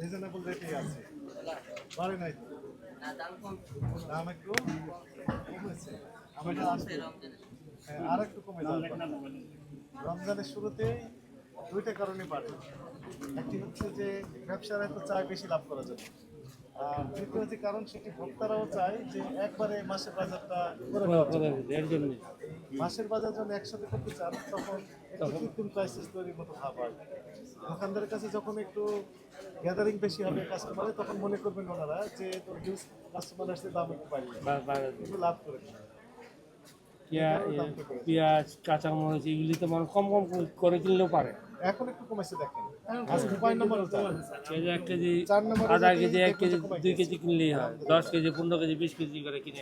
Reasonable রেটে আছে, বাড়ে নাই তো, দাম একটু কমেছে। আমাদের আসবে আর একটু কমে যাবে। রমজানের শুরুতেই দুইটা কারণে বাড়ে। একটি হচ্ছে যে ব্যবসার এত চায় বেশি লাভ করা যাবে, আর দ্বিতীয় যে কারণ সেটি ভোক্তারাও চায় যে একবারে মাসের বাজারটা করে নেওয়ার জন্য। মাসের বাজার যখন একসাথে করতে চান তখন একটু কৃত্রিম ক্রাইসিস তৈরির মতো ভাব হয়। দোকানদারের কাছে যখন একটু গ্যাদারিং বেশি হবে কাস্টমারে, তখন মনে করবেন ওনারা যে তোর হিউজ কাস্টমার আসছে, দাম একটু বাড়িয়ে একটু লাভ করে নেয়। পেঁয়াজ কাঁচামরিচ এগুলি তো মানে কম কম করে কিনলেও পারে। এখন একটু কমেছে দেখেন, আজকে কয় নম্বর কেজি 1 কেজি, 4 নম্বর, আধা কেজি, 1 কেজি, 2 কেজি কিনলেই হয়। 10 কেজি, 15 কেজি, 20 কেজি করে কিনে